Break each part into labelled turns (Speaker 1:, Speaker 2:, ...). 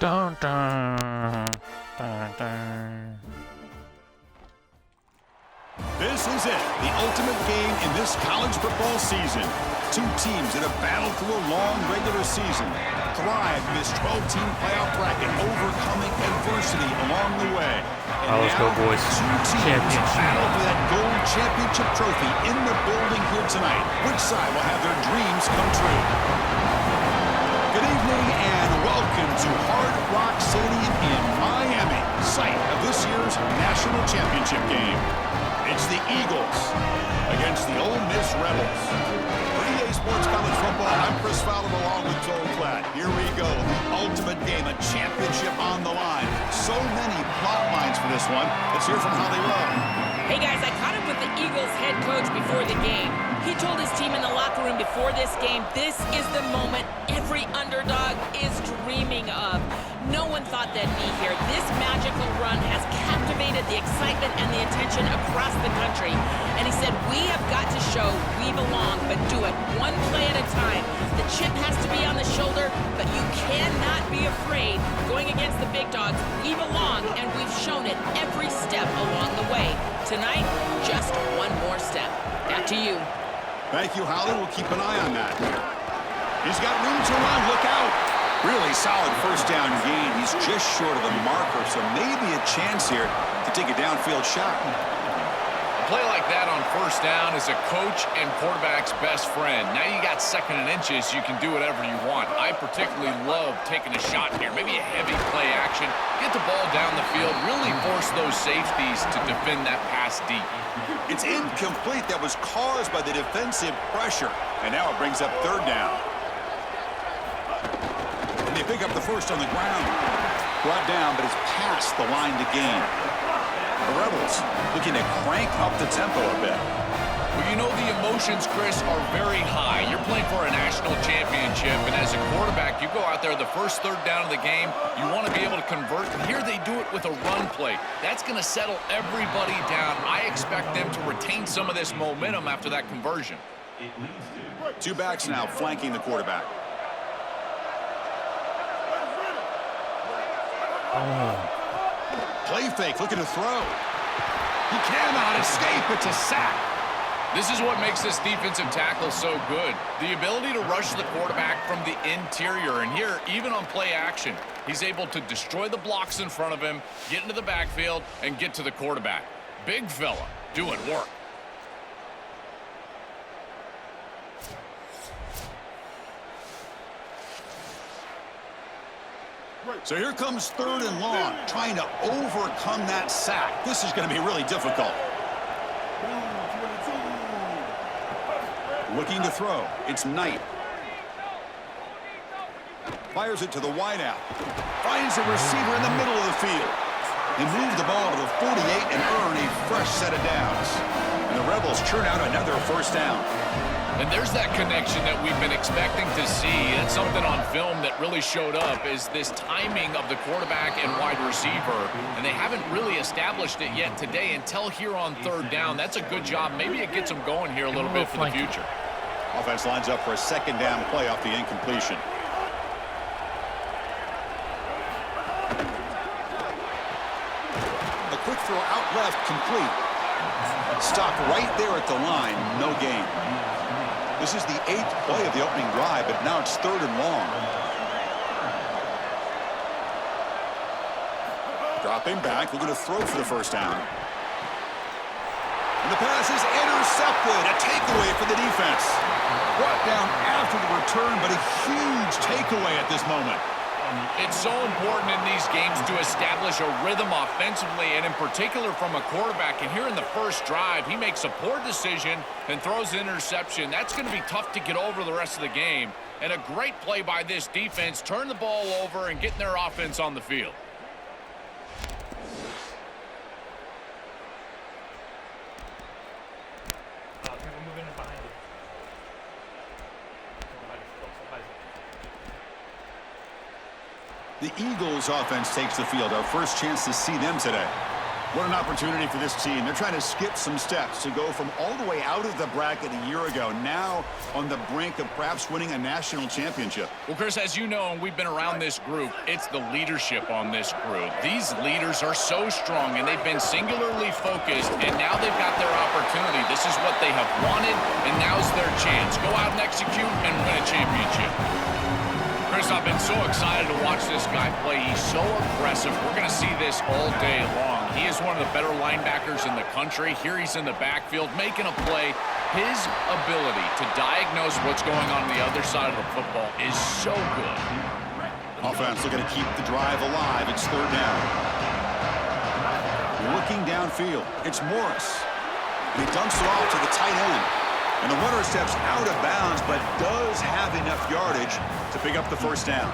Speaker 1: Dun, dun, dun, dun.
Speaker 2: This is it, the ultimate game in this college football season. Two teams that have battled through a long regular season, thrived in this 12-team playoff bracket, overcoming adversity along the way. And
Speaker 1: Let's go, boys.
Speaker 2: Two teams battle for that gold championship trophy in the building here tonight. Which side will have their dreams come true? Good evening and welcome to Hard Rock Stadium in Miami, site of this year's national championship game. It's the Eagles against the Ole Miss Rebels. For EA Sports College Football, I'm Chris Fowler along with Joel Klatt. Here we go, the ultimate game, a championship on the line. So many plot lines for this one. Let's hear from Hollywood.
Speaker 3: Hey guys, I caught up with the Eagles head coach before the game. He told his team in the locker room before this game, this is the moment every underdog is dreaming of. No one thought they'd be here. This magical run has captivated the excitement and the attention across the country. And he said, we have got to show we belong, but do it one play at a time. The chip has to be on the shoulder, but you cannot be afraid. Going against the big dogs, we belong, and we've shown it every step along the way. Tonight, just one more step. Back to you.
Speaker 2: Thank you, Holly. We'll keep an eye on that. He's got room to run. Look out. Really solid first down gain. He's just short of the marker, so maybe a chance here to take a downfield shot.
Speaker 4: A play like that on first down is a coach and quarterback's best friend. Now you got second and inches, you can do whatever you want. I particularly love taking a shot here, maybe a heavy play action, get the ball down the field, really force those safeties to defend that pass deep.
Speaker 2: It's incomplete. That was caused by the defensive pressure, and now it brings up third down. And they pick up the first on the ground. Brought down, but it's past the line to gain. The Rebels looking to crank up the tempo a bit.
Speaker 4: Well, you know the emotions, Chris, are very high. You're playing for a national championship, and as a quarterback, you go out there the first third down of the game, you want to be able to convert. Here they do it with a run play. That's going to settle everybody down. I expect them to retain some of this momentum after that conversion.
Speaker 2: Two backs now flanking the quarterback. Play fake, looking to throw. He cannot escape. It's a sack.
Speaker 4: This is what makes this defensive tackle so good. The ability to rush the quarterback from the interior. And here, even on play action, he's able to destroy the blocks in front of him, get into the backfield, and get to the quarterback. Big fella doing work.
Speaker 2: So here comes third and long, trying to overcome that sack. This is going to be really difficult. Looking to throw. It's Knight. Fires it to the wideout. Finds a receiver in the middle of the field. They move the ball to the 48 and earn a fresh set of downs. And the Rebels churn out another first down.
Speaker 4: And there's that connection that we've been expecting to see, and something on film that really showed up is this timing of the quarterback and wide receiver, and they haven't really established it yet today until here on third down. That's a good job. Maybe it gets them going here a little bit for the future.
Speaker 2: Offense lines up for a second down play off the incompletion. A quick throw out left, complete. Stopped right there at the line, no gain. This is the 8th play of the opening drive, but now it's third and long. Dropping back, looking to throw for the first down. And the pass is intercepted. A takeaway for the defense. Brought down after the return, but a huge takeaway at this moment.
Speaker 4: It's so important in these games to establish a rhythm offensively, and in particular from a quarterback. And here in the first drive, he makes a poor decision and throws an interception. That's going to be tough to get over the rest of the game. And a great play by this defense, turn the ball over and getting their offense on the field.
Speaker 2: The Eagles offense takes the field. Our first chance to see them today. What an opportunity for this team. They're trying to skip some steps to go from all the way out of the bracket a year ago, now on the brink of perhaps winning a national championship.
Speaker 4: Well, Chris, as you know, and we've been around this group, it's the leadership on this group. These leaders are so strong, and they've been singularly focused, and now they've got their opportunity. This is what they have wanted, and now's their chance. Go out and execute and win a championship. Chris, I've been so excited to watch this guy play. He's so aggressive. We're going to see this all day long. He is one of the better linebackers in the country. Here he's in the backfield making a play. His ability to diagnose what's going on the other side of the football is so good.
Speaker 2: Offense looking to keep the drive alive. It's third down. Looking downfield. It's Morris. And he dumps it off to the tight end. And the runner steps out of bounds, but does have enough yardage to pick up the first down.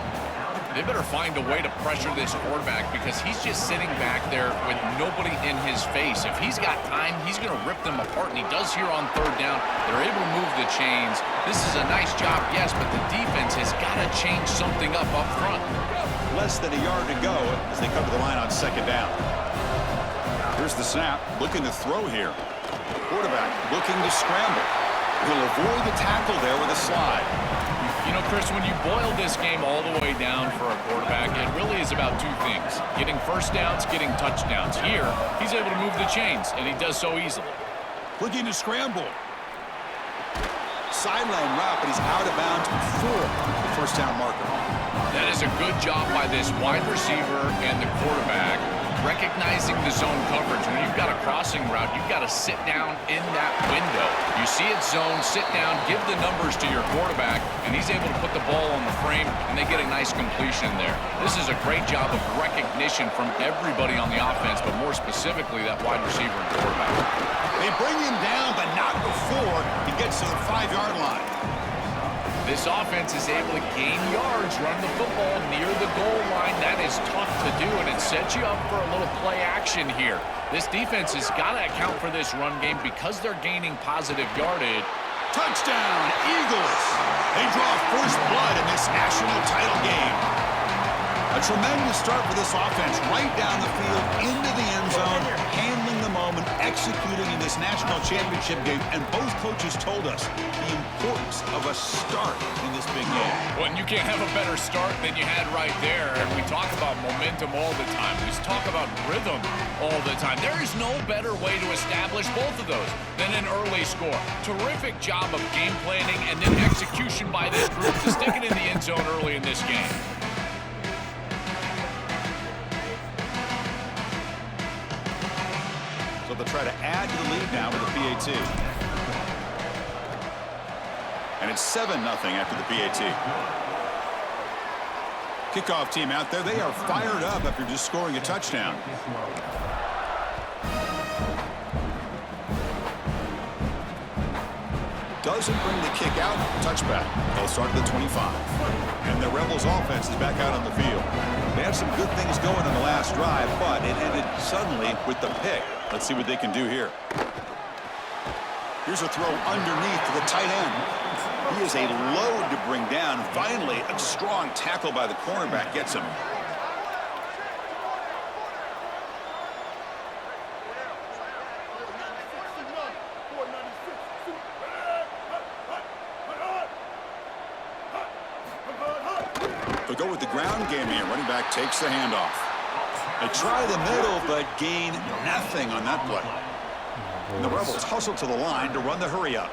Speaker 4: They better find a way to pressure this quarterback because he's just sitting back there with nobody in his face. If he's got time, he's going to rip them apart, and he does here on third down. They're able to move the chains. This is a nice job, yes, but the defense has got to change something up front.
Speaker 2: Less than a yard to go as they come to the line on second down. Here's the snap, looking to throw here. Quarterback looking to scramble. He'll avoid the tackle there with a slide.
Speaker 4: You know, Chris, when you boil this game all the way down for a quarterback, it really is about two things. Getting first downs, getting touchdowns. Here, he's able to move the chains, and he does so easily.
Speaker 2: Looking to scramble. Sideline route, but he's out of bounds before the first down marker.
Speaker 4: That is a good job by this wide receiver and the quarterback recognizing the zone coverage. When you've got a crossing route, you've got to sit down in that window. You see it zone, sit down, give the numbers to your quarterback, and he's able to put the ball on the frame, and they get a nice completion there. This is a great job of recognition from everybody on the offense, but more specifically that wide receiver and quarterback.
Speaker 2: They bring him down, but not before he gets to the 5-yard line.
Speaker 4: This offense is able to gain yards, run the football near the goal line. That is tough to do, and it sets you up for a little play action here. This defense has got to account for this run game because they're gaining positive yardage.
Speaker 2: Touchdown, Eagles! They draw first blood in this national title game. A tremendous start for this offense, right down the field, into the end zone, handling the moment, executing in this national championship game, and both coaches told us the importance of a start in this big game.
Speaker 4: Well, and you can't have a better start than you had right there. And we talk about momentum all the time. We talk about rhythm all the time. There is no better way to establish both of those than an early score. Terrific job of game planning and then execution by this group to stick it in the end zone early in this game.
Speaker 2: So they'll try to add to the lead now with the PAT. And it's 7-0 after the PAT. Kickoff team out there. They are fired up after just scoring a touchdown. Doesn't bring the kick out. Touchback. They'll start at the 25. And the Rebels offense is back out on the field. They had some good things going on the last drive, but it ended suddenly with the pick. Let's see what they can do here. Here's a throw underneath to the tight end. He is a load to bring down. Finally, a strong tackle by the cornerback gets him. They'll go with the ground game here. Running back takes the handoff. They try the middle, but gain nothing on that play. And the Rebels hustle to the line to run the hurry up.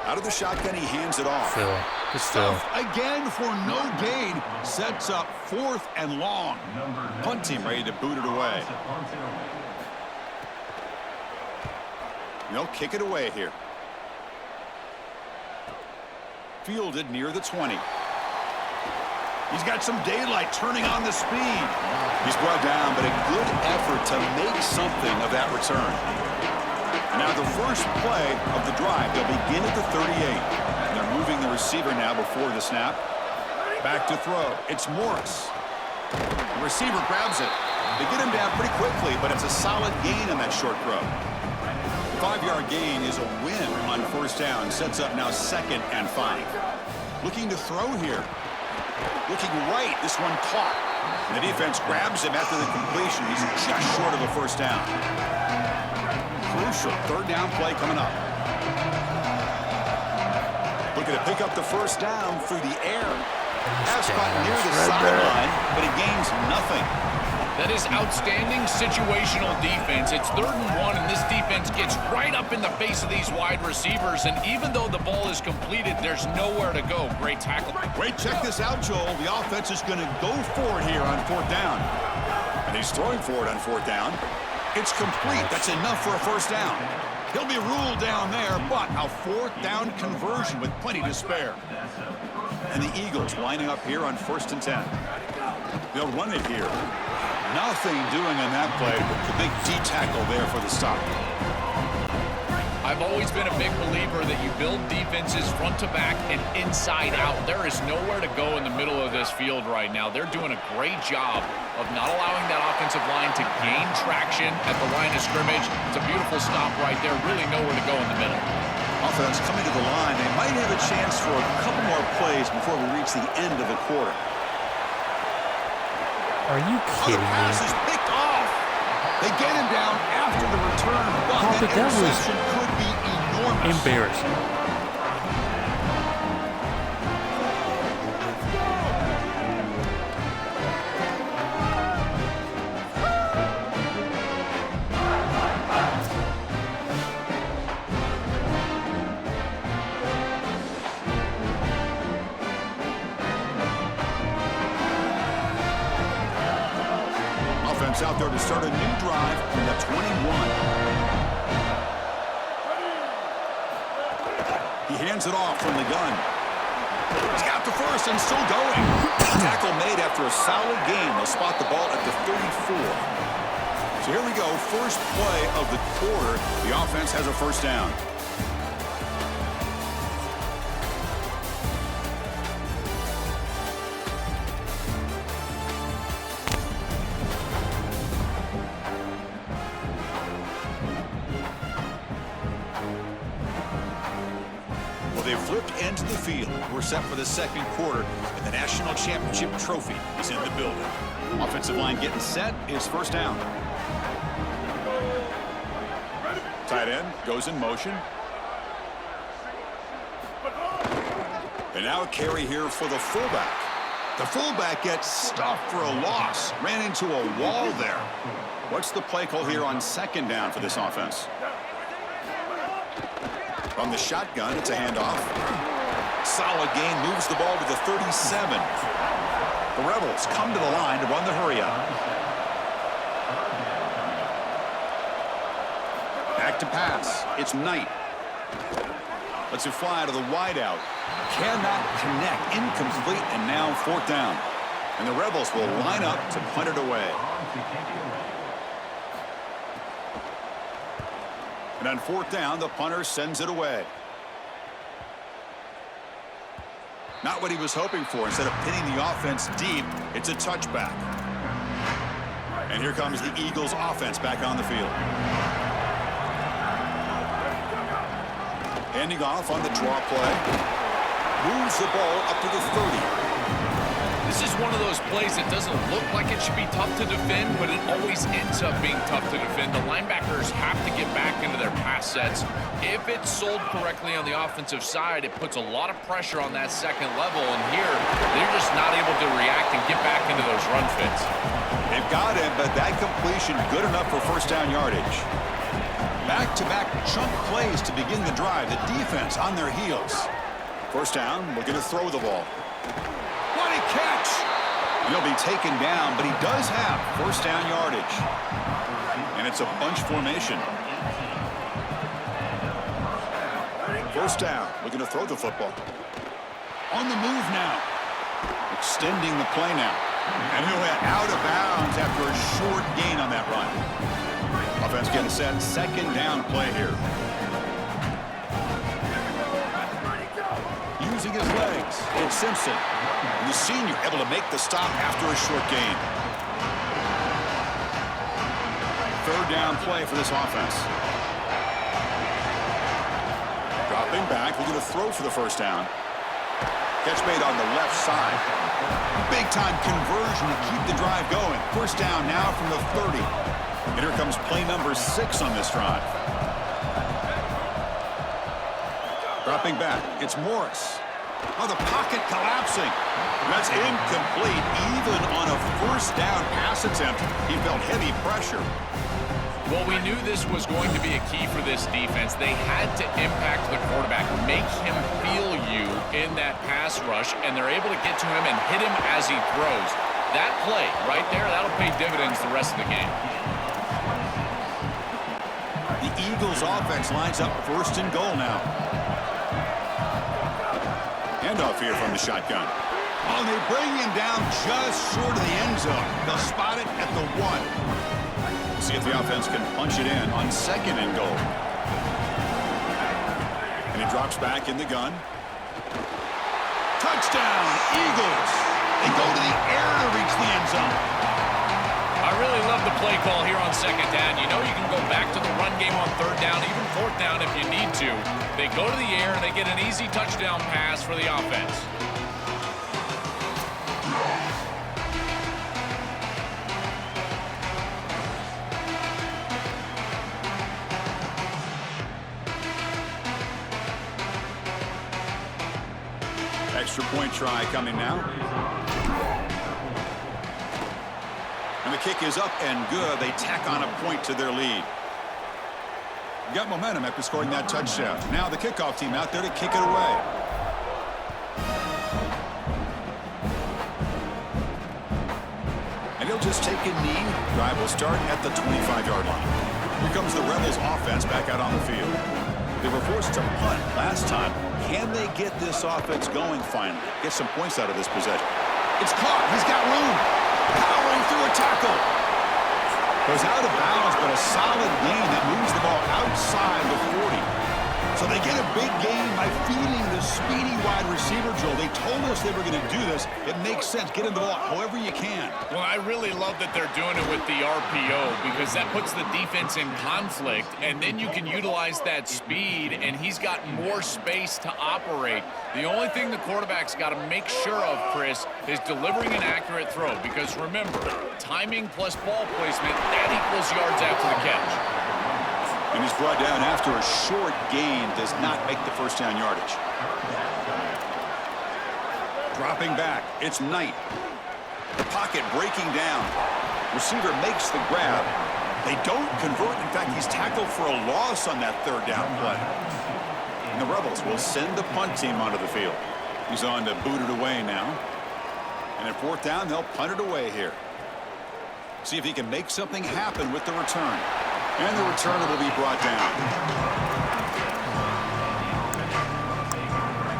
Speaker 2: Out of the shotgun, he hands it off. Soph again for no gain. Sets up 4th and long. Punt team ready to boot it away. And they'll kick it away here. Fielded near the 20. He's got some daylight, turning on the speed. He's brought down, but a good effort to make something of that return. And now the first play of the drive. They'll begin at the 38. And they're moving the receiver now before the snap. Back to throw. It's Morris. The receiver grabs it. They get him down pretty quickly, but it's a solid gain on that short throw. 5-yard gain is a win on first down. Sets up now 2nd and 5. Looking to throw here. Looking right. This one caught. The defense grabs him after the completion. He's just short of a first down. Crucial third down play coming up. Looking to pick up the first down through the air. Pass caught near the sideline, but he gains nothing.
Speaker 4: That is outstanding situational defense. It's 3rd and 1, and this defense gets right up in the face of these wide receivers, and even though the ball is completed, there's nowhere to go. Great tackle.
Speaker 2: Wait, check this out, Joel. The offense is going to go for it here on 4th down. And he's throwing for it on 4th down. It's complete. That's enough for a first down. He'll be ruled down there, but a 4th down conversion with plenty to spare. And the Eagles lining up here on 1st and 10. They'll run it here. Nothing doing on that play. The big D tackle there for the stop.
Speaker 4: I've always been a big believer that you build defenses front to back and inside out. There is nowhere to go in the middle of this field right now. They're doing a great job of not allowing that offensive line to gain traction at the line of scrimmage. It's a beautiful stop right there. Really nowhere to go in the middle.
Speaker 2: Offense coming to the line. They might have a chance for a couple more plays before we reach the end of the quarter.
Speaker 1: Are you kidding
Speaker 2: The pass
Speaker 1: me?
Speaker 2: is picked off. They get him down after the return, but
Speaker 1: Papa,
Speaker 2: that
Speaker 1: that was
Speaker 2: interception could be enormous.
Speaker 1: Embarrassing.
Speaker 2: Offense out there to start a new drive from the 21. He hands it off from the gun. He's got the first and still going. Tackle made after a solid game. They'll spot the ball at the 34. So here we go. First play of the quarter. The offense has a first down. They've flipped into the field. We're set for the second quarter, and the national championship trophy is in the building. Offensive line getting set. Is first down. Tight end goes in motion. And now a carry here for the fullback. The fullback gets stuffed for a loss. Ran into a wall there. What's the play call here on 2nd down for this offense? From the shotgun, it's a handoff. Solid gain, moves the ball to the 37. The Rebels come to the line to run the hurry-up. Back to pass. It's Knight. Lets it fly to the wideout. Cannot connect. Incomplete, and now 4th down. And the Rebels will line up to punt it away. And on 4th down, the punter sends it away. Not what he was hoping for. Instead of pinning the offense deep, it's a touchback. And here comes the Eagles offense back on the field. Handing off on the draw play. Moves the ball up to the 30.
Speaker 4: This is one of those plays that doesn't look like it should be tough to defend, but it always ends up being tough to defend. The linebackers have to get back into their pass sets. If it's sold correctly on the offensive side, it puts a lot of pressure on that second level, and here, they're just not able to react and get back into those run fits.
Speaker 2: They've got him, but that completion good enough for first down yardage. Back-to-back chunk plays to begin the drive. The defense on their heels. First down, looking to throw the ball. What a catch! He'll be taken down, but he does have first down yardage. And it's a bunch formation. First down, looking to throw the football. On the move now. Extending the play now. And he went out of bounds after a short gain on that run. Offense getting set. 2nd down play here. Using his legs. It's Simpson. And the senior able to make the stop after a short gain. 3rd down play for this offense. Dropping back. We're going to throw for the first down. Catch made on the left side. Big-time conversion to keep the drive going. First down now from the 30. And here comes play number 6 on this drive. Dropping back, it's Morris. Oh, the pocket collapsing. That's incomplete. Even on a first down pass attempt, he felt heavy pressure.
Speaker 4: Well, we knew this was going to be a key for this defense. They had to impact the quarterback, make him feel you in that pass rush, and they're able to get to him and hit him as he throws. That play right there, that'll pay dividends the rest of the game.
Speaker 2: The Eagles offense lines up first and goal now. Handoff here from the shotgun. Oh, they bring him down just short of the end zone. They'll spot it at the 1. See if the offense can punch it in on second and goal. And he drops back in the gun. Touchdown, Eagles. They go to the air to reach the end zone.
Speaker 4: I really love the play call here on second down. You know you can go back to the run game on third down, even fourth down if you need to. They go to the air, and they get an easy touchdown pass for the offense.
Speaker 2: Extra point try coming now. And the kick is up and good. They tack on a point to their lead. Got momentum after scoring that touchdown. Now the kickoff team out there to kick it away. And he'll just take a knee. Drive will start at the 25-yard line. Here comes the Rebels offense back out on the field. They were forced to punt last time. Can they get this offense going finally? Get some points out of this possession. It's caught. He's got room. Powering through a tackle. Goes out of bounds, but a solid gain that moves the ball outside the 40. So they get a big gain by feeding the speedy wide receiver drill. They told us they were going to do this. It makes sense. Get in the ball however you can.
Speaker 4: Well, I really love that they're doing it with the RPO because that puts the defense in conflict, and then you can utilize that speed, and he's got more space to operate. The only thing the quarterback's got to make sure of, Chris, is delivering an accurate throw because, remember, timing plus ball placement, that equals yards after the catch.
Speaker 2: And he's brought down after a short gain. Does not make the first down yardage. Dropping back. It's Knight. The pocket breaking down. Receiver makes the grab. They don't convert. In fact, he's tackled for a loss on that third down play. And the Rebels will send the punt team onto the field. He's on to boot it away now. And at fourth down, they'll punt it away here. See if he can make something happen with the return. And the returner will be brought down.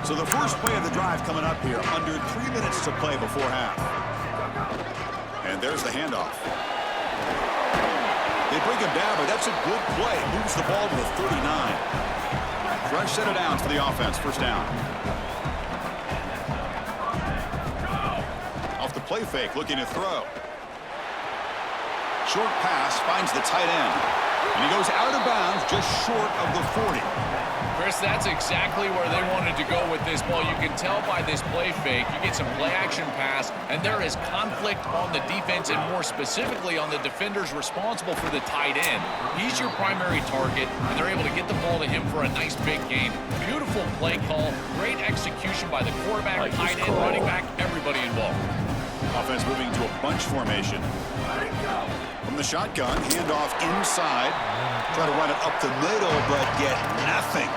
Speaker 2: So the first play of the drive coming up here. Under 3 minutes to play before half. And there's the handoff. They bring him down, but that's a good play. Moves the ball to the 39. Fresh set of downs for the offense. First down. Off the play fake, looking to throw. Short pass finds the tight end. And he goes out of bounds just short of the 40.
Speaker 4: Chris, that's exactly where they wanted to go with this ball. You can tell by this play fake. You get some play-action pass, and there is conflict on the defense and more specifically on the defenders responsible for the tight end. He's your primary target, and they're able to get the ball to him for a nice big gain. Beautiful play call, great execution by the quarterback, tight end, running back, everybody involved.
Speaker 2: Offense moving to a bunch formation. From the shotgun, handoff inside. Try to run it up the middle, but get nothing.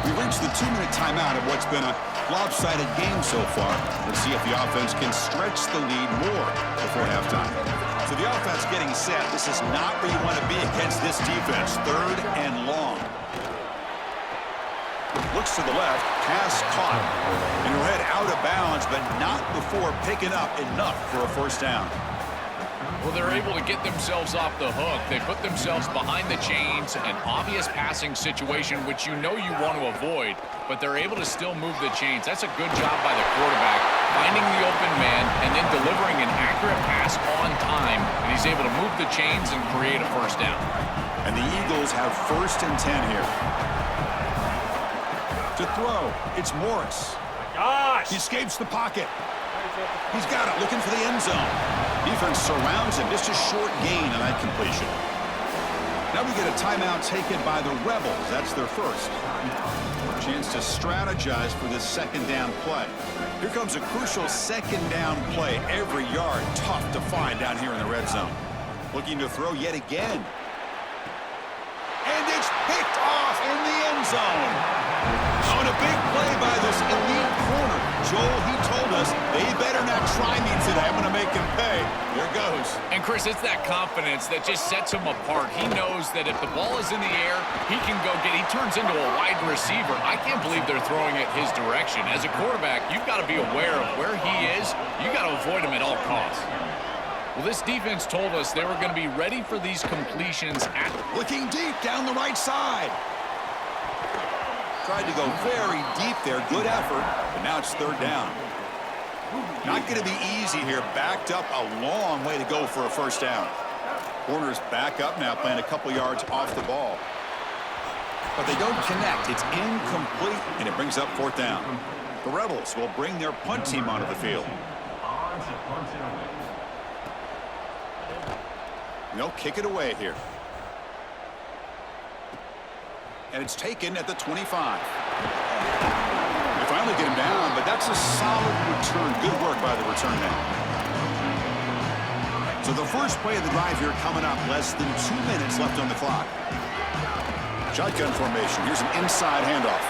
Speaker 2: We reached the 2-minute timeout of what's been a lopsided game so far. Let's see if the offense can stretch the lead more before halftime. So the offense getting set. This is not where you want to be against this defense. Third and long. Looks to the left, pass caught. And he'll head out of bounds, but not before picking up enough for a first down.
Speaker 4: Well, they're able to get themselves off the hook. They put themselves behind the chains, an obvious passing situation, which you know you want to avoid, but they're able to still move the chains. That's a good job by the quarterback, finding the open man and then delivering an accurate pass on time, and he's able to move the chains and create a first down.
Speaker 2: And the Eagles have 1st and 10 here. To throw, it's Morris.
Speaker 1: Gosh!
Speaker 2: He escapes the pocket. He's got it, looking for the end zone. Defense surrounds him, just a short gain on that completion. Now we get a timeout taken by the Rebels. That's their first. Chance to strategize for this second down play. Here comes a crucial second down play. Every yard tough to find down here in the red zone. Looking to throw yet again. And it's picked off in the end zone. On a big play by this elite corner. Joel, he told us they better not try me today. I'm going to make him pay. There goes.
Speaker 4: And, Chris, it's that confidence that just sets him apart. He knows that if the ball is in the air, he can go get it. He turns into a wide receiver. I can't believe they're throwing it his direction. As a quarterback, you've got to be aware of where he is. You've got to avoid him at all costs. Well, this defense told us they were going to be ready for these completions at...
Speaker 2: Looking deep down the right side. Tried to go very deep there. Good effort. But now it's 3rd down. Not going to be easy here. Backed up a long way to go for a first down. Corners back up now, playing a couple yards off the ball. But they don't connect. It's incomplete, and it brings up 4th down. The Rebels will bring their punt team onto the field. They'll kick it away here. And it's taken at the 25. They finally get him down, but that's a solid return. Good work by the return man. So the first play of the drive here coming up. Less than 2 minutes left on the clock. Shotgun formation. Here's an inside handoff.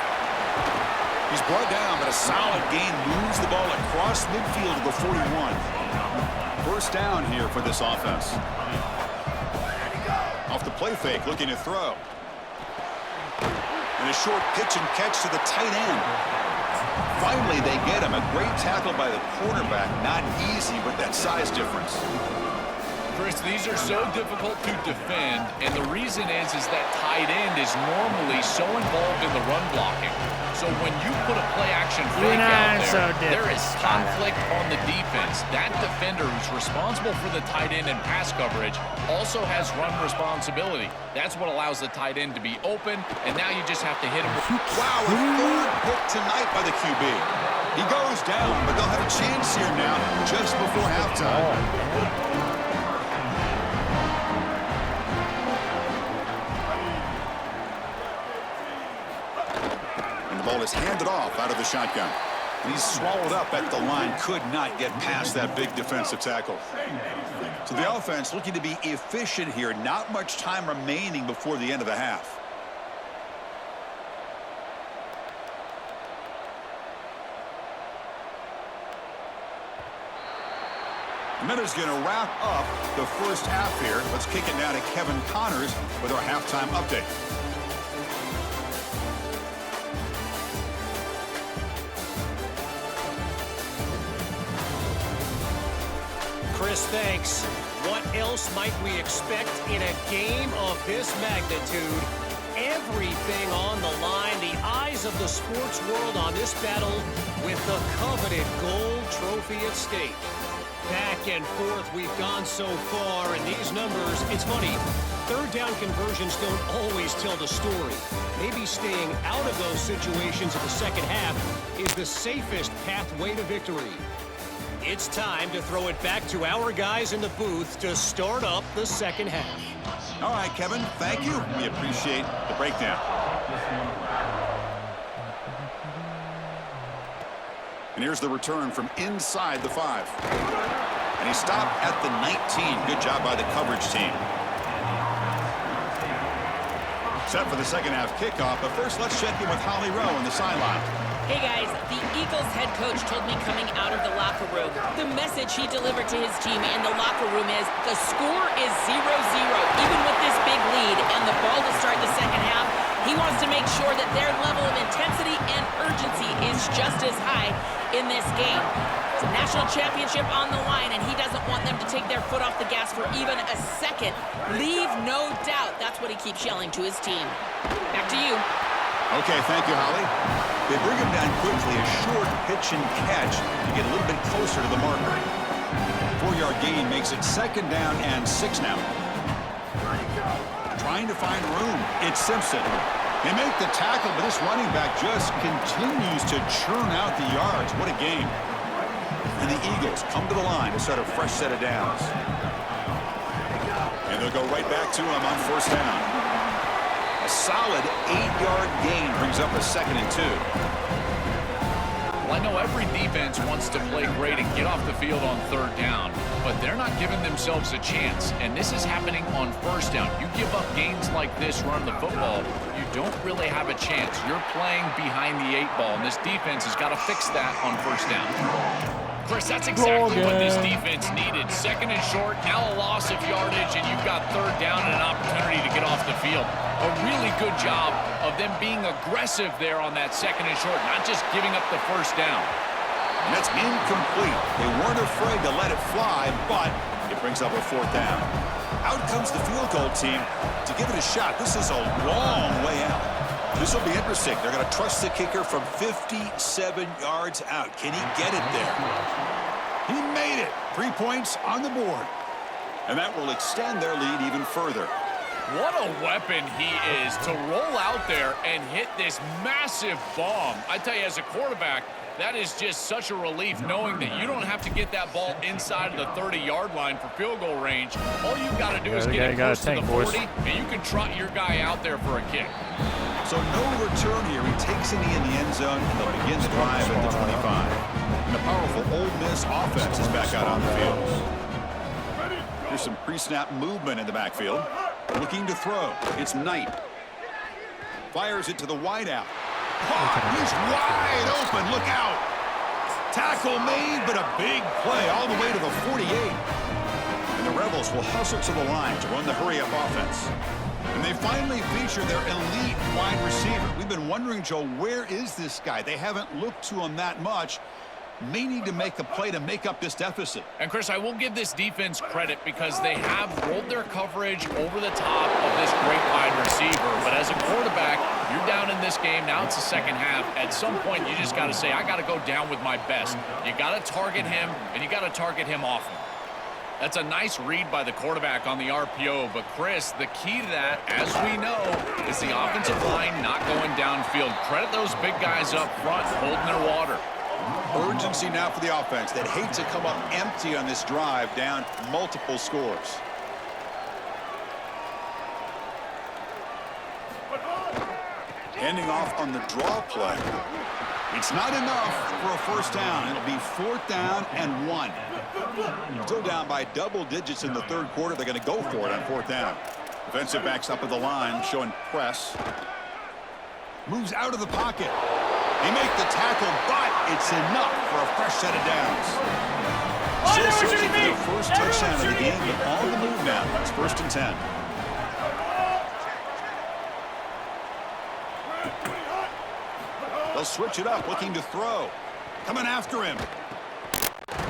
Speaker 2: He's brought down, but a solid gain moves the ball across midfield to the 41. First down here for this offense. Off the play fake, looking to throw. And a short pitch and catch to the tight end. Finally, they get him. A great tackle by the quarterback. Not easy with that size difference.
Speaker 4: Chris, these are so difficult to defend, and the reason is that tight end is normally so involved in the run blocking. So when you put a play-action fake out there, there is conflict on the defense. That defender who's responsible for the tight end and pass coverage also has run responsibility. That's what allows the tight end to be open, and now you just have to hit him.
Speaker 2: Wow, a 3rd pick tonight by the QB. He goes down, but they'll have a chance here now just before halftime. Ball is handed off out of the shotgun. And he's swallowed up at the line. Could not get past that big defensive tackle. So the offense looking to be efficient here. Not much time remaining before the end of the half. And that is going to wrap up the first half here. Let's kick it now to Kevin Connors with our halftime update.
Speaker 5: Chris, thanks. What else might we expect in a game of this magnitude? Everything on the line, the eyes of the sports world on this battle with the coveted gold trophy at stake. Back and forth we've gone so far, and these numbers, it's funny, 3rd down conversions don't always tell the story. Maybe staying out of those situations in the second half is the safest pathway to victory. It's time to throw it back to our guys in the booth to start up the second half.
Speaker 2: All right, Kevin, thank you. We appreciate the breakdown. And here's the return from inside the 5. And he stopped at the 19. Good job by the coverage team. Set for the second half kickoff, but first let's check in with Holly Rowe on the sideline.
Speaker 3: Hey guys, the Eagles head coach told me coming out of the locker room, the message he delivered to his team in the locker room is the score is 0-0. Even with this big lead and the ball to start the second half, he wants to make sure that their level of intensity and urgency is just as high in this game. National championship on the line, and he doesn't want them to take their foot off the gas for even a second. Leave no doubt. That's what he keeps yelling to his team. Back to you.
Speaker 2: Okay, thank you, Holly. They bring him down quickly, a short pitch and catch to get a little bit closer to the marker. 4-yard gain makes it 2nd down and 6 now. Trying to find room. It's Simpson. They make the tackle, but this running back just continues to churn out the yards. What a game. And the Eagles come to the line to start a fresh set of downs. And they'll go right back to him on 1st down. A solid 8-yard gain brings up a 2nd and 2.
Speaker 4: Well, I know every defense wants to play great and get off the field on 3rd down, but they're not giving themselves a chance, and this is happening on 1st down. You give up gains like this running the football, you don't really have a chance. You're playing behind the 8 ball, and this defense has got to fix that on 1st down. Chris, that's exactly what this defense needed. 2nd and short, now a loss of yardage, and you've got 3rd down and an opportunity to get off the field. A really good job of them being aggressive there on that 2nd and short, not just giving up the 1st down.
Speaker 2: And that's incomplete. They weren't afraid to let it fly, but it brings up a 4th down. Out comes the field goal team to give it a shot. This is a long way out. This will be interesting. They're going to trust the kicker from 57 yards out. Can he get it there? He made it. 3 points on the board. And that will extend their lead even further.
Speaker 4: What a weapon he is to roll out there and hit this massive bomb. I tell you, as a quarterback, that is just such a relief knowing that you don't have to get that ball inside of the 30-yard line for field goal range. All you've got to do is get it close to the 40, and you can trot your guy out there for a kick.
Speaker 2: So no return here. He takes it in the end zone, and they'll begin the drive at the 25. And the powerful Ole Miss offense is back out on the field. Here's some pre-snap movement in the backfield. Looking to throw. It's Knight. Fires it to the wideout. He's wide open. Look out. Tackle made, but a big play all the way to the 48. And the Rebels will hustle to the line to run the hurry-up offense. And they finally feature their elite wide receiver. We've been wondering, Joe, where is this guy? They haven't looked to him that much. May need to make a play to make up this deficit.
Speaker 4: And, Chris, I will give this defense credit because they have rolled their coverage over the top of this great wide receiver. But as a quarterback, you're down in this game. Now it's the 2nd half. At some point, you just got to say, I got to go down with my best. You got to target him, and you got to target him often. That's a nice read by the quarterback on the RPO. But, Chris, the key to that, as we know, is the offensive line not going downfield. Credit those big guys up front holding their water.
Speaker 2: Urgency now for the offense that hates to come up empty on this drive, down multiple scores. Ending off on the draw play. It's not enough for a 1st down. It'll be 4th down and 1. Still down by double digits in the 3rd quarter. They're going to go for it on 4th down. Defensive backs up at the line, showing press. Moves out of the pocket. They make the tackle, but it's enough for a fresh set of downs. Still searching for their first touchdown of the game, but on the move now. It's 1st and 10. They'll switch it up, looking to throw. Coming after him.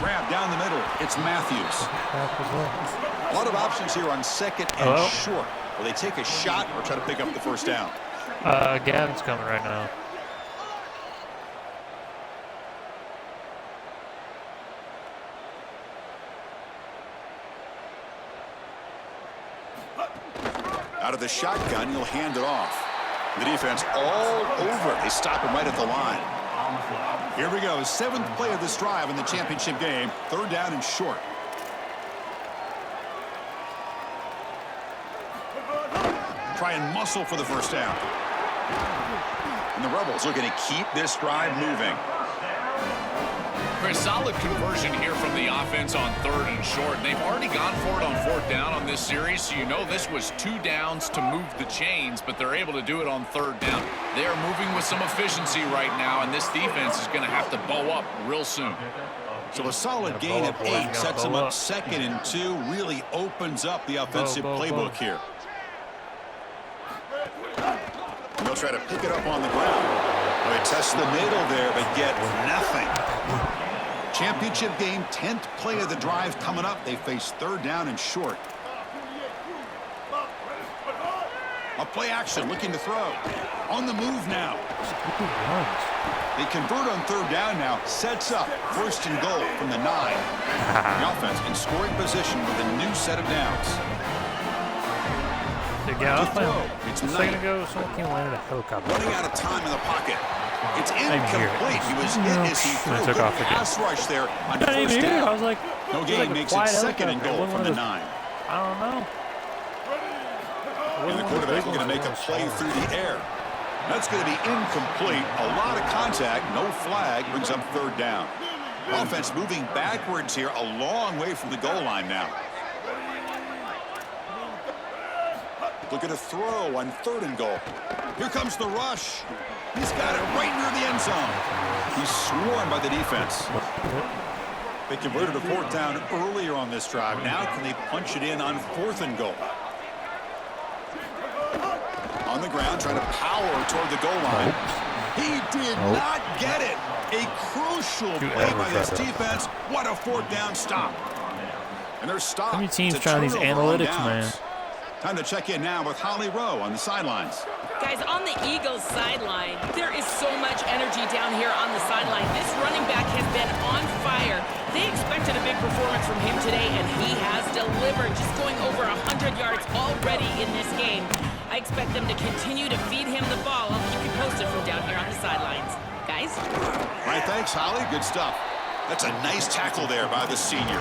Speaker 2: Grab down the middle. It's Matthews. A lot of options here on 2nd and short. Will they take a shot or try to pick up the 1st down?
Speaker 1: Gavin's coming right now.
Speaker 2: Out of the shotgun, he'll hand it off. The defense all over. They stop him right at the line. Here we go. 7th play of this drive in the championship game. 3rd down and short. Try and muscle for the 1st down. And the Rebels looking to keep this drive moving.
Speaker 4: Chris, solid conversion here from the offense on 3rd and short. They've already gone for it on 4th down on this series, so you know this was 2 downs to move the chains, but they're able to do it on 3rd down. They are moving with some efficiency right now, and this defense is going to have to bow up real soon.
Speaker 2: So a solid gain of 8 sets them up 2nd and 2, really opens up the offensive playbook here. And they'll try to pick it up on the ground. They test the middle there, but get nothing. Championship game, 10th play of the drive coming up. They face third down and short. A play action, looking to throw. On the move now. They convert on third down now. Sets up first and goal from the 9. The offense in scoring position with a new set of downs.
Speaker 1: To throw.
Speaker 2: It's
Speaker 1: a second ago, someone came and landed a helicopter.
Speaker 2: Running out of time in the pocket. It's incomplete. He was hit as he threw a good pass rush there on first down.
Speaker 1: I was like,
Speaker 2: no gain, makes it second and goal from the 9.
Speaker 1: I don't know.
Speaker 2: And the quarterback going to make a play through the air. That's going to be incomplete. A lot of contact, no flag, brings up third down. Offense moving backwards here, a long way from the goal line now. Look at a throw on third and goal. Here comes the rush. He's got it right near the end zone. He's swarmed by the defense. They converted a fourth down earlier on this drive. Now can they punch it in on fourth and goal? On the ground, trying to power toward the goal line. He did not get it. A crucial play by this defense. What a fourth down stop. And they're stopped.
Speaker 1: How many teams trying these analytics, man?
Speaker 2: Time to check in now with Holly Rowe on the sidelines.
Speaker 3: Guys, on the Eagles sideline, there is so much energy down here on the sideline. This running back has been on fire. They expected a big performance from him today, and he has delivered, just going over 100 yards already in this game. I expect them to continue to feed him the ball. I'll keep you posted from down here on the sidelines. Guys?
Speaker 2: All right, thanks, Holly. Good stuff. That's a nice tackle there by the senior.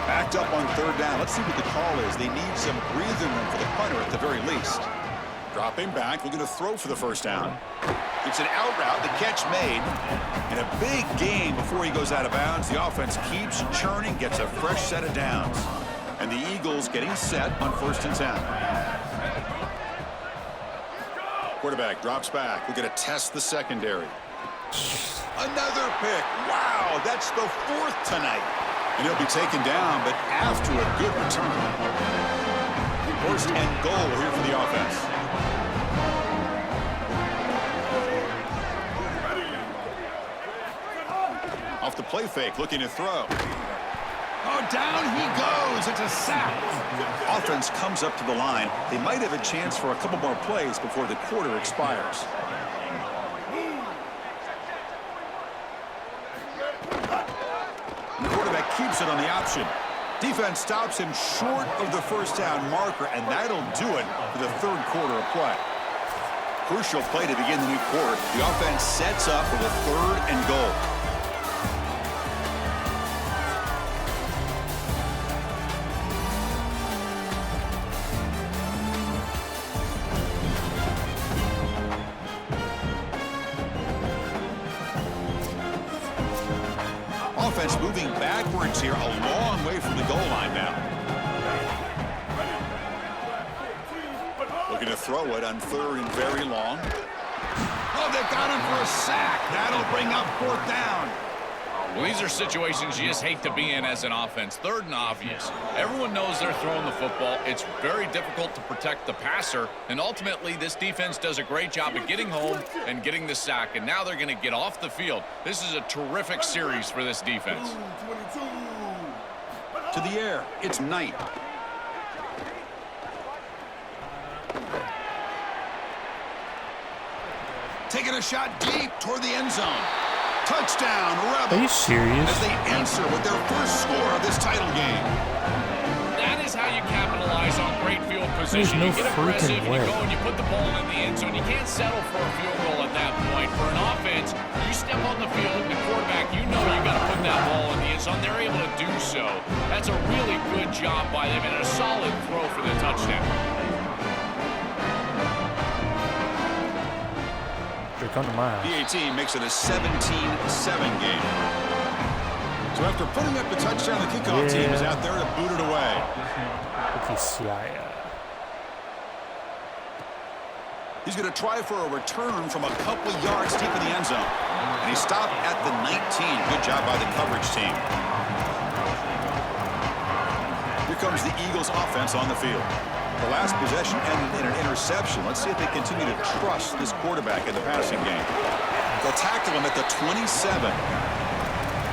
Speaker 2: Backed up on third down. Let's see what the call is. They need some breathing room for the punter at the very least. Dropping back, looking to throw for the first down. It's an out route, the catch made. And a big gain before he goes out of bounds. The offense keeps churning, gets a fresh set of downs. And the Eagles getting set on first and 10. Quarterback drops back. We're going to test the secondary. Another pick. Wow, that's the 4th tonight. And he'll be taken down, but after a good return. First and goal here for the offense. Off the play fake, looking to throw. Oh, down he goes. It's a sack. Offense comes up to the line. They might have a chance for a couple more plays before the quarter expires. Keeps it on the option. Defense stops him short of the first down marker, and that'll do it for the third quarter of play. Crucial play to begin the new quarter. The offense sets up with a third and goal. Offense moving backwards here, a long way from the goal line now. Looking to throw it on third and very long. Oh, they've got him for a sack. That'll bring up fourth down.
Speaker 4: Well, these are situations you just hate to be in as an offense. Third and obvious. Everyone knows they're throwing the football. It's very difficult to protect the passer. And ultimately, this defense does a great job of getting home and getting the sack. And now they're going to get off the field. This is a terrific series for this defense.
Speaker 2: To the air. It's Knight. Taking a shot deep toward the end zone. Touchdown, Rebels.
Speaker 1: Are you serious?
Speaker 2: As they answer with their first score of this title game.
Speaker 4: That is how you capitalize on great field position.
Speaker 1: No
Speaker 4: you get aggressive,
Speaker 1: freaking
Speaker 4: you
Speaker 1: way.
Speaker 4: go and you put the ball in the end zone. You can't settle for a field goal at that point. For an offense, you step on the field, the quarterback, you know you got to put that ball in the end zone. They're able to do so. That's a really good job by them and a solid throw for the touchdown.
Speaker 1: Come to my house.
Speaker 2: The 18 makes it a 17-7 game. So after putting up the touchdown, the kickoff team is out there to boot it away. He's going to try for a return from a couple yards deep in the end zone. And he stopped at the 19. Good job by the coverage team. Here comes the Eagles offense on the field. The last possession ended in an interception. Let's see if they continue to trust this quarterback in the passing game. They'll tackle him at the 27.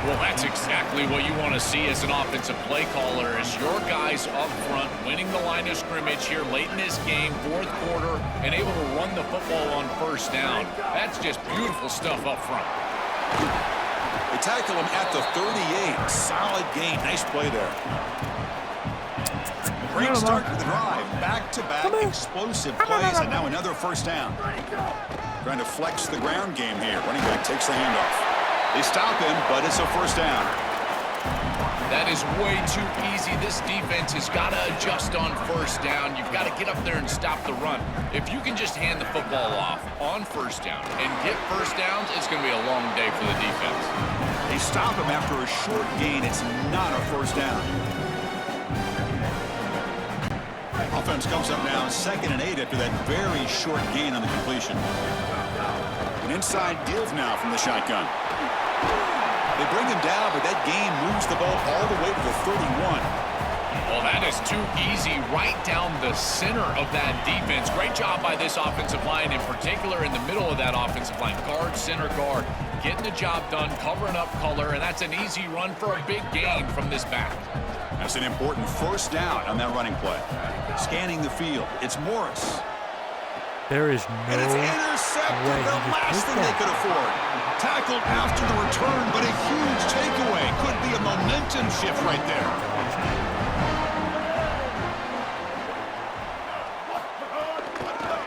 Speaker 4: Well, that's exactly what you want to see as an offensive play caller, is your guys up front winning the line of scrimmage here late in this game, fourth quarter, and able to run the football on first down. That's just beautiful stuff up front.
Speaker 2: They tackle him at the 38. Solid gain. Nice play there. Great start to the drive. Back-to-back explosive plays, and now another first down. Trying to flex the ground game here. Running back takes the handoff. They stop him, but it's a first down.
Speaker 4: That is way too easy. This defense has got to adjust on first down. You've got to get up there and stop the run. If you can just hand the football off on first down and get first downs, it's going to be a long day for the defense.
Speaker 2: They stop him after a short gain. It's not a first down. Offense comes up now 2nd and 8 after that very short gain on the completion. An inside give now from the shotgun. They bring him down, but that gain moves the ball all the way to the 31.
Speaker 4: Well, that is too easy right down the center of that defense. Great job by this offensive line, in particular in the middle of that offensive line. Guard, center guard, getting the job done, covering up color, and that's an easy run for a big gain from this back.
Speaker 2: That's an important first down on that running play. Scanning the field, it's Morris.
Speaker 1: There is
Speaker 2: And it's
Speaker 1: no
Speaker 2: intercepted,
Speaker 1: way
Speaker 2: the
Speaker 1: he just
Speaker 2: last
Speaker 1: took
Speaker 2: thing they
Speaker 1: that.
Speaker 2: could afford. Tackled after the return, but a huge takeaway. Could be a momentum shift right there.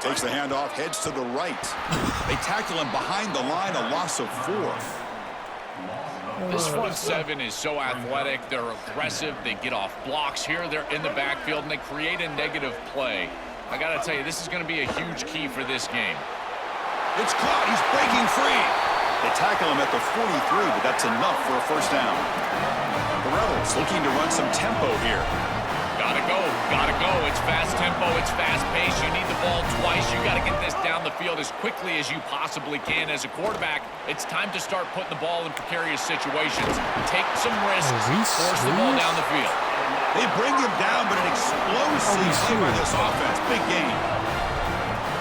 Speaker 2: Takes the handoff, heads to the right. They tackle him behind the line, a loss of 4.
Speaker 4: This front seven is so athletic. They're aggressive. They get off blocks here. They're in the backfield, and they create a negative play. I got to tell you, this is going to be a huge key for this game.
Speaker 2: It's caught. He's breaking free. They tackle him at the 43, but that's enough for a first down. The Rebels looking to run some tempo here.
Speaker 4: Gotta go. Gotta go. It's fast tempo. It's fast pace. You need the ball twice. You got to get this down the field as quickly as you possibly can. As a quarterback, it's time to start putting the ball in precarious situations. Take some risks. Force the ball down the field.
Speaker 2: They bring him down, but an explosive play by this offense. Big game.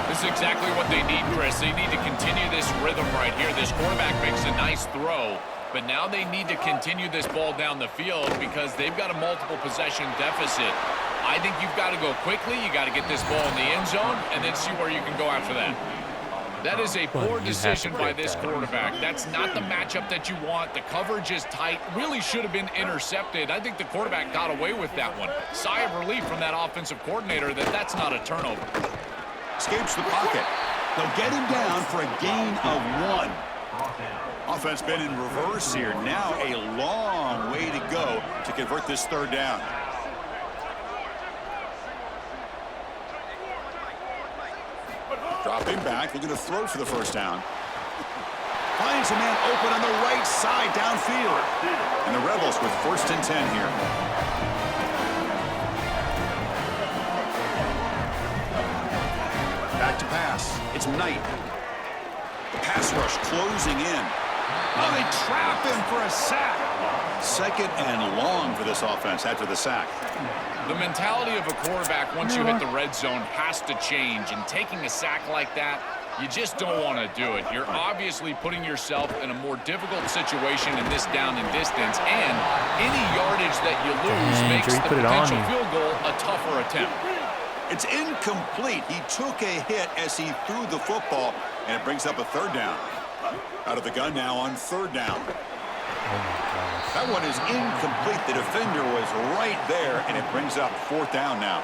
Speaker 4: This is exactly what they need, Chris. They need to continue this rhythm right here. This quarterback makes a nice throw, but now they need to continue this ball down the field because they've got a multiple possession deficit. I think you've got to go quickly. You got to get this ball in the end zone and then see where you can go after that. That is a poor decision by this quarterback. That's not the matchup that you want. The coverage is tight. Really should have been intercepted. I think the quarterback got away with that one. Sigh of relief from that offensive coordinator that that's not a turnover.
Speaker 2: Escapes the pocket. They'll get him down for a gain of 1. Offense been in reverse here. Now a long way to go to convert this third down. Dropping back, looking to throw for the first down. Finds a man open on the right side downfield. And the Rebels with 1st and 10 here. Back to pass. It's Knight. The pass rush closing in. Oh, they trap him for a sack. 2nd and long for this offense after the sack.
Speaker 4: The mentality of a quarterback once you hit the red zone has to change, and taking a sack like that, you just don't want to do it. You're obviously putting yourself in a more difficult situation in this down and distance, and any yardage that you lose makes the potential field goal a tougher attempt.
Speaker 2: It's incomplete. He took a hit as he threw the football, and it brings up a third down. Out of the gun now on 3rd down. That one is incomplete. The defender was right there, and it brings up 4th down now.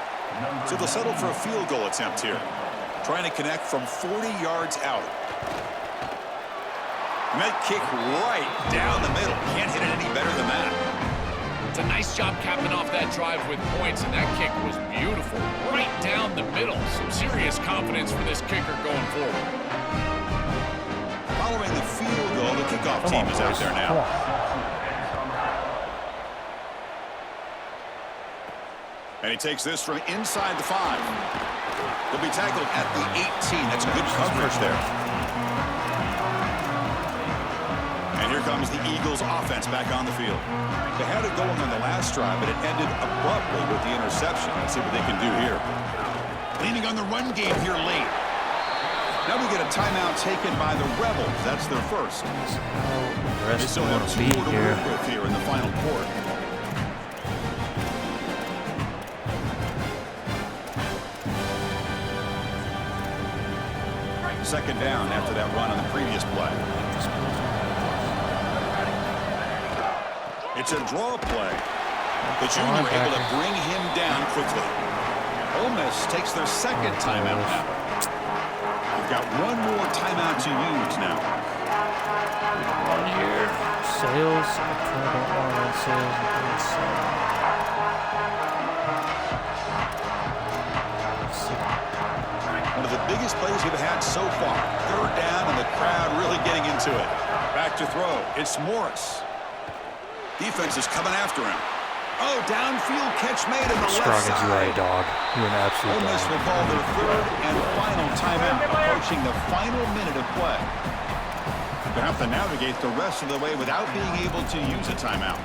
Speaker 2: So they'll settle for a field goal attempt here. Trying to connect from 40 yards out. And that kick right down the middle. Can't hit it any better than that.
Speaker 4: It's a nice job capping off that drive with points, and that kick was beautiful. Right down the middle. Some serious confidence for this kicker going forward.
Speaker 2: Following the field goal, the kickoff team is out there now. And he takes this from inside the 5. He'll be tackled at the 18. That's good coverage there. And here comes comes the Eagles offense back on the field. They had it going on the last drive, but it ended abruptly with the interception. Let's see what they can do here. Leaning on the run game here late. Now we get a timeout taken by the Rebels. That's their first. They still have 2 more to work with here in the final quarter. Second down after that run on the previous play. It's a draw play. The junior able to bring him down quickly. Ole Miss takes their second timeout now. We've got 1 more timeout to use now.
Speaker 1: On here. Sales.
Speaker 2: One of the biggest plays we've had so far. Third down and the crowd really getting into it. Back to throw. It's Morris. Defense is coming after him. Oh, downfield catch made in the left
Speaker 1: Strong
Speaker 2: side.
Speaker 1: as you are a dog. You're an absolute
Speaker 2: Ole Miss
Speaker 1: dog.
Speaker 2: will call their third and final timeout, approaching the final minute of play. They have to navigate the rest of the way without being able to use a timeout.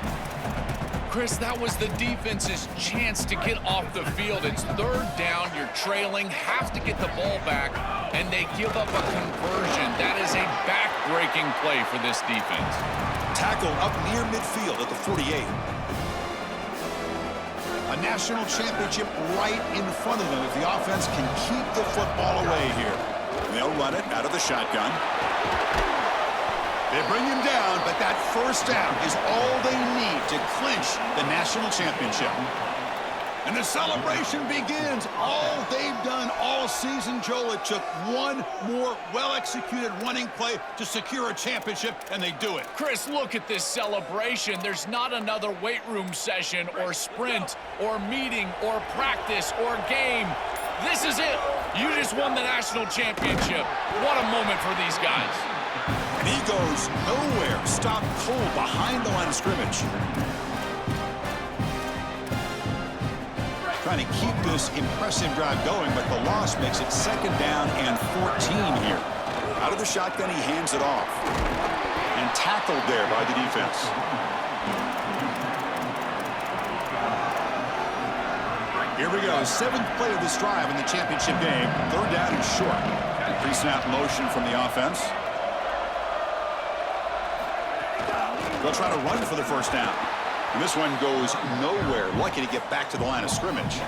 Speaker 4: Chris, that was the defense's chance to get off the field. It's third down, you're trailing, have to get the ball back, and they give up a conversion. That is a back-breaking play for this defense.
Speaker 2: Tackle up near midfield at the 48. A national championship right in front of them if the offense can keep the football away here. They'll run it out of the shotgun. They bring him down, but that first down is all they need to clinch the national championship. And the celebration begins. All they've done all season, Joel, it took one more well-executed running play to secure a championship, and they do it.
Speaker 4: Chris, look at this celebration. There's not another weight room session or sprint or meeting or practice or game. This is it. You just won the national championship. What a moment for these guys.
Speaker 2: And he goes nowhere. Stopped cold behind the line of scrimmage. Trying to keep this impressive drive going, but the loss makes it second down and 14 here. Out of the shotgun, he hands it off. And tackled there by the defense. Here we go. 7th play of this drive in the championship game. Third down and short. Pre-snap motion from the offense. They'll try to run for the first down. And this one goes nowhere. Lucky to get back to the line of scrimmage.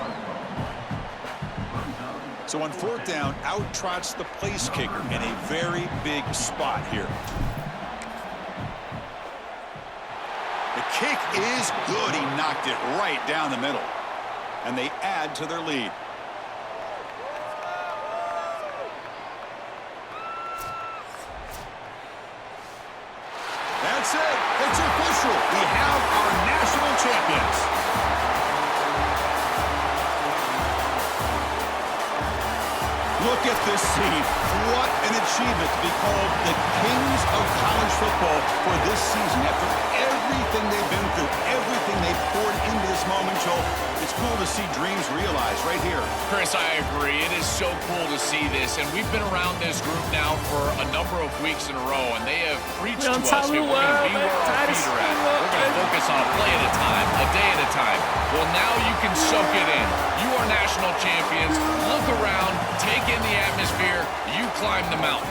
Speaker 2: So on 4th down, out trots the place kicker in a very big spot here. The kick is good. He knocked it right down the middle. And they add to their lead. That's it. It's official. We have our national champions. Look at this scene. What an achievement to be called the kings of college football for this season. After everything they've been through, everything they've poured into this moment, Joel, it's cool to see dreams realized right here.
Speaker 4: Chris, I agree. It is so cool to see this, and we've been around this group now for a number of weeks in a row, and they have preached to us, hey, we're going to be where our feet are at. We're going to focus on a play at a time, a day at a time. Well, now you can soak it in. You are national champions. Look around, take in the atmosphere. You climb the mountain.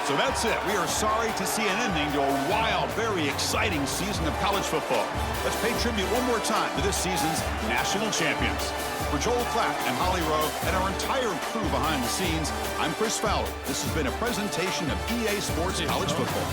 Speaker 2: So that's it. We are sorry to see an ending to a wild, very exciting season of college football. Let's pay tribute one more time to this season's national champions. For Joel Klatt and Holly Rowe and our entire crew behind the scenes, I'm Chris Fowler. This has been a presentation of EA Sports College Football.